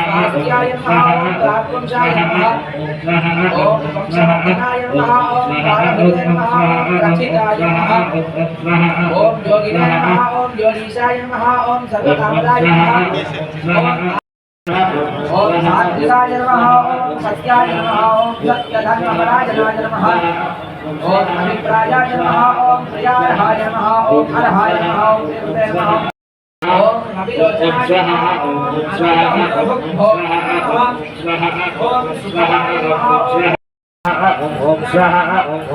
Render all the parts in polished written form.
स्वास्थ्याय नमः ओम प्राप्तवंशाय नमः ओम वंशवर्धनाय नमः ओम पारमिताय नमः ओम रक्षिताय नमः ओम योगिनाय नमः ओम योगीशाय नमः ओम सर्वकामदाय नमः ओम सात्विकाय नमः ओम सत्याय नमः ओम सत्यधर्मपरायणाय नमः ओम अभिप्रायाय नमः ओम प्रियाय नमः ओम हरहाय नमः ओम देवते नमः ओम अभिलोचनाय नमः ओम स्वाहा ओम सुखाय नमः ओम स्वाहा ओम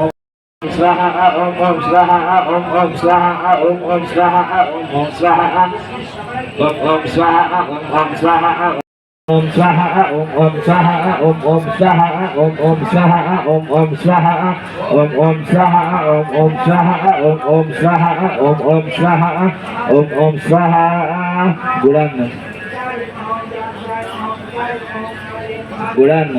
स्वाहा ओम स्वाहा ओम स्वाहा ओम स्वाहा ओम स्वाहा ओम स्वाहा ओम स्वाहा ओम स्वाहा ओम स्वाहा ओम स्वाहा ओम स्वाहा ओम स्वाहा ओम स्वाहा ओम स्वाहा ओम स्वाहा ओम स्वाहा ओम स्वाहा बुलान बुलान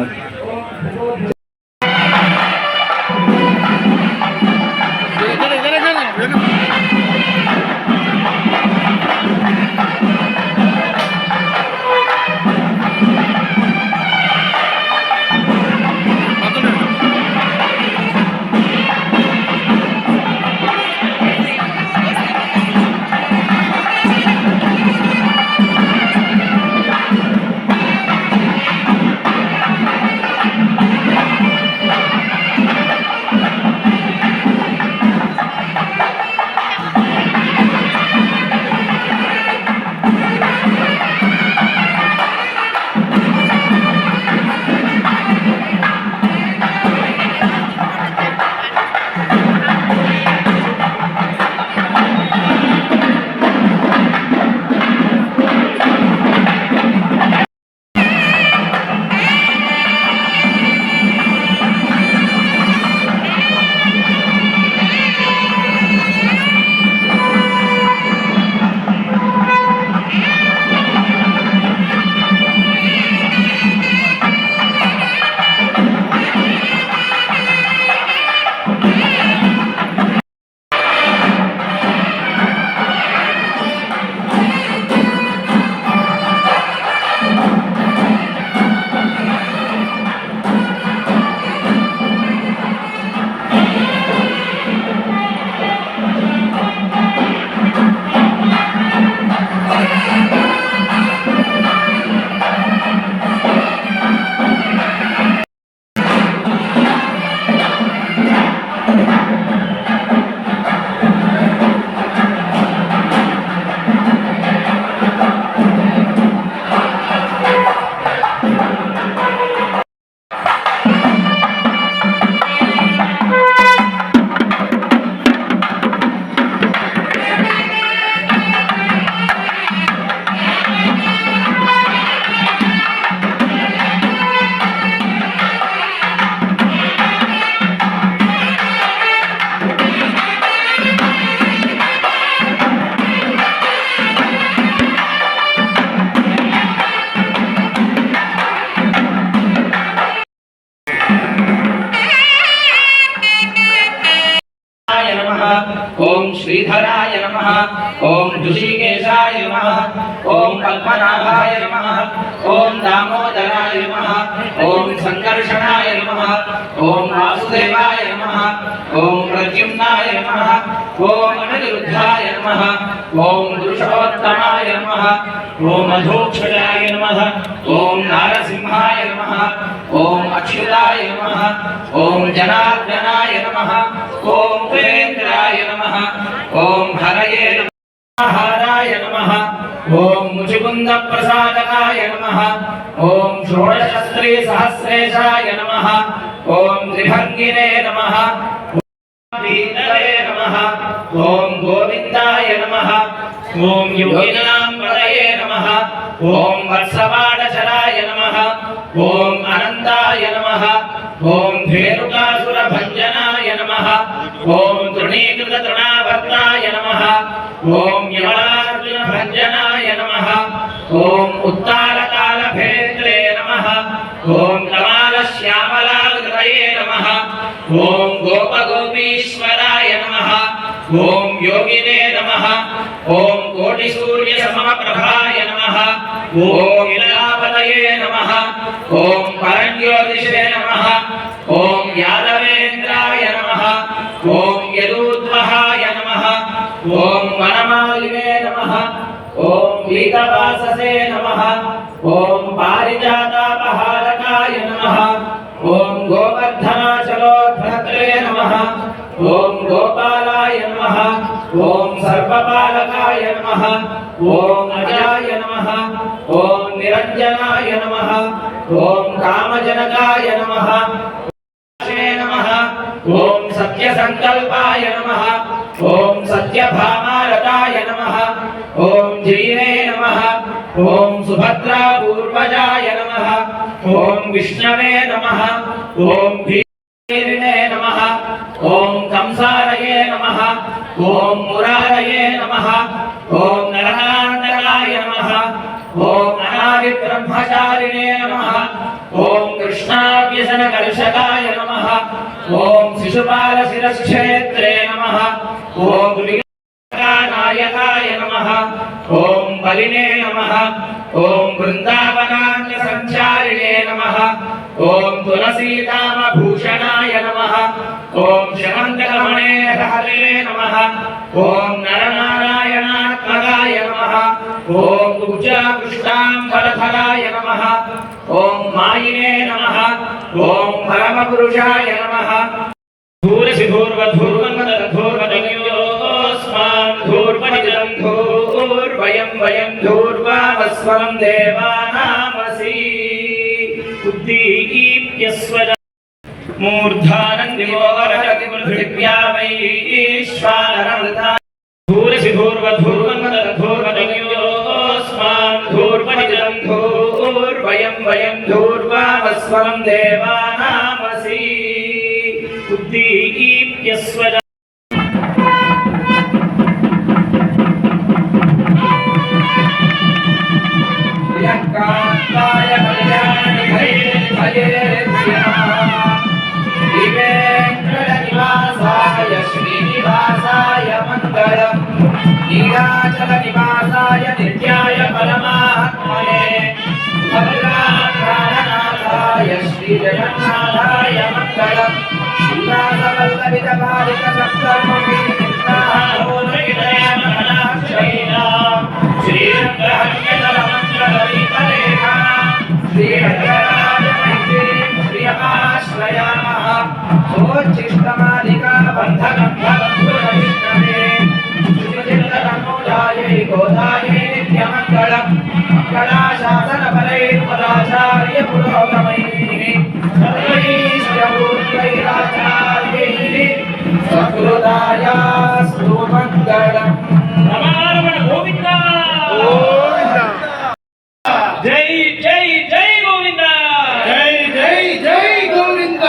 ओम श्रीधराय नमः ओम ऋषिकेशाय नमः ओम पद्मनाभाय नमः ओम दामोदराय नमः ओम संकर्षणाय नमः ओम वासुदेवाय नमः ओम प्रद्युम्नाय नमः ओम अनिरुद्धाय नमः ओम पुरुषोत्तमाय नमः ओम मधुक्षजाय नमः ओम नारसिंहाय नमः ओम अच्युताय नमः ओम जनार्दनाय नमः ओम उपेन्द्राय नमः ओम हरये नमः हाराय नमः ओम मुचुकुंद प्रसादकाय नमः ओम षोडशस्त्री सहस्रेशाय नमः ओम त्रिभंगिने नमः नमः ओम गोविंदाय नमः ओम योगिनां वरये नमः ओम वत्सवाडचराय नमः ओम अनंताय नमः ओम धेनुकासुर भंजनाय नमः ओम तृणीकृत तृणावर्ताय नमः ओम यमलार्जुन भंजनाय नमः ओम उत्तालकाल भेत्रे नमः ओम कमाल श्याम गोपगोपीश्वराय नमः ओम योगिने नमः ओम कोटिसूर्यसमप्रभाय नमः ओम इलापतये नमः ओम परञ्ज्योतिषे नमः ओम यादवेन्द्राय नमः ओम यदूद्वहाय नमः ओम वनमालिने नमः ओम वीतवाससे नमः ओम पारिजातापहारकाय नमः ओम गोवर्धनाचलोद्धत्रे नमः ओम गोपालाय नमः ओम सर्वपालकाय नमः ओम अजाय नमः ओम निरंजनाय नमः ओम कामजनकाय नमः नमः ओम सत्यसंकल्पाय नमः ओम सत्यभामारताय नमः ओम जयिने नमः ओम सुभद्रा पूर्वजाय नमः ओम विष्णवे नमः ओम भीरिणे नमः ओम कंसारये नमः ओम मुरारये नमः ओम नरकान्तकाय नमः ओम अनादि ब्रह्मचारिणे नमः ओम कृष्णाव्यसनकर्षकाय नमः ओम शिशुपालशिरश्क्षेत्रे नमः ओम नायकाय नमः ओम बलिने नमः ओम वृंदावनान्यसञ्चारिणे नमः ओम तुलसीदामभूषणाय नमः ओम शमन्तकमणेहरे नमः ओम नरनारायणात्मकाय नमः ओम उज्जाकृष्णाम्बरधराय नमः ओम मायिने नमः ओम परमपुरुषाय नमः वयं धूर्वामस्वं देवानामसि उद्दीप्यस्वज मूर्धानन्दिवोरजतिपृथिव्या वैश्वानरमृता वयं धूर्वामस्वं देवानामसि उद्दीप्यस्वज कान्ताय कल्याणि हये दिवेङ्कटनिवासाय श्रीनिवासाय मङ्गलम् नीलाचलनिवासाय नित्याय परमात्मने भद्राकालनाथाय श्रीजगन्नाथाय मङ्गलम् श्रीरङ्गहर्षणमङ्गलदीपरेखा गोदाये नित्यमङ्गलम् मङ्गलाशासनपरैर्पदाचार्य पुरोगमैः सर्वैश्चूर्वैराचार्यैः सकृदायास्तु मङ्गलम् गोविन्द जय जय जय गोविंद जय जय जय गोविंद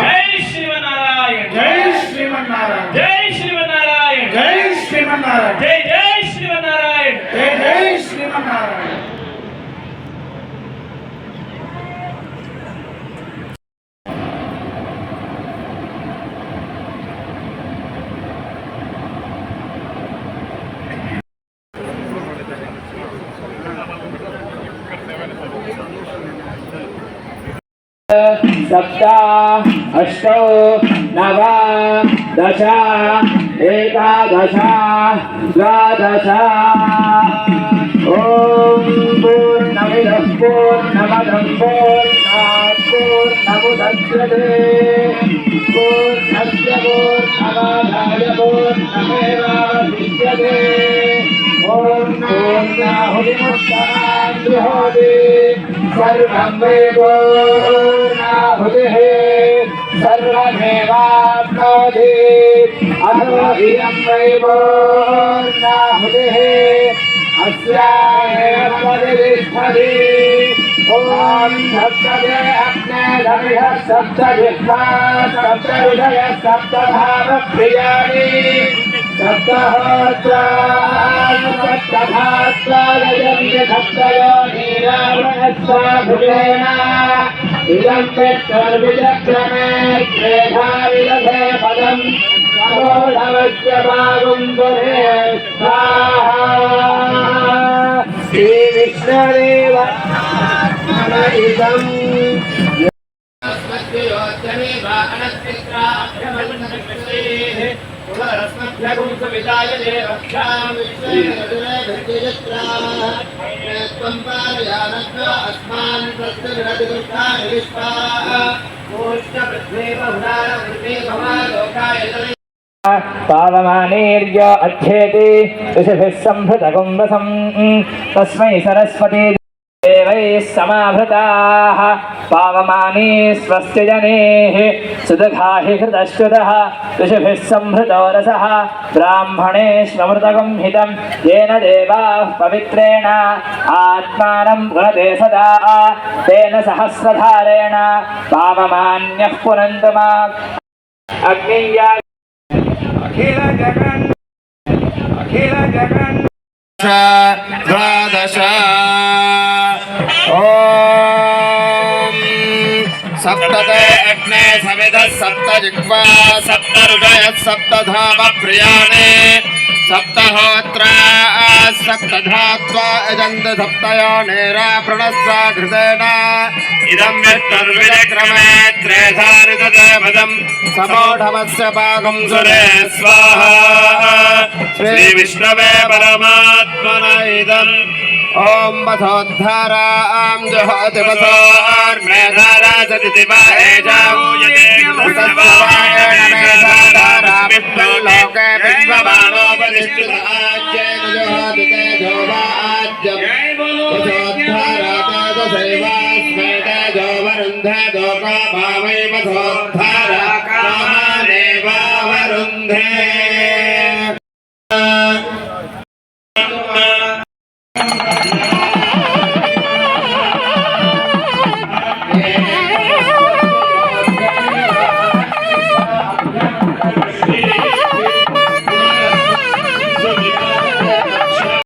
जय श्रीमन्नारायण जय श्रीमन्नारायण जय श्रीमन्नारायण जय श्रीमन्नारायण जय जय श्रीमन्नारायण जय जय श्रीमन्नारायण सप्त अष्टौ नव दश एकादश द्वादश ॐ पूर्णमिदः पूर्णमदं पूर्णात् पूर्णमुदच्यते पूर्णस्य पूर्णमादाय पूर्णमेवावशिष्यते ॐ पूर्णाहुतिमुत्तरान् जुहोति सर्वं वै पूर्णाहुतिः सर्वमेवाप्नोति अथो इयं वै पूर्णाहुतिः अस्यामेव प्रतिष्ठति ॐ सप्तदे अग्ने दमिह सप्तजिह्वा सप्तऋषयः सप्तधामप्रियाणि सप्तहोत्राणि सप्तधात्वायजन्ति सप्तयोनिरावणस्वाभुजेन इदं चतुर्विचक्रमे त्रेधा विदधे पदम् समोढवस्य भागुन्दरे स्वाहा श्रीविष्णुदेव इदम् पावमानेर्य अध्येति ऋषिभिः सम्भृतकुम्भसम् तस्मै सरस्वती देवैः समाभृताः पावमानी स्वस्य जनेः सुदघाहि हृतश्रुतः ऋषिभिः सम्भृतो रसः ब्राह्मणेष्वमृतकं हितं येन देवाः पवित्रेण आत्मानं गृणते सदा तेन सहस्रधारेण पावमान्यः पुनन्तु माम् अग्निया अखिल जगन् द्वादश ॐ सप्तते अग्ने सविदः सप्त जिह्वा सप्त ऋषयः सप्तधाम प्रियाणे सप्तहोत्रा सप्तधात्वा अजन्त सप्तयोनिरा प्रणस्वा घृतेन इदं विष्णुर्विक्रमे त्रेधारितते पदं समोढवस्य पाकं सुरे स्वाहा श्रीविष्णवे परमात्मन इदम् ॐ वसोद्धारां जुहोति वसोर्मेधारा सति विष्णुलोके विश्वमानोपदिष्टिताज्ये जुहोति तेजो वाज्यम् वसोद्धारा तेजसैवास्मै तेजो वरुन्धे दोको भावै वसोद्धारा कामानेवावरुन्धे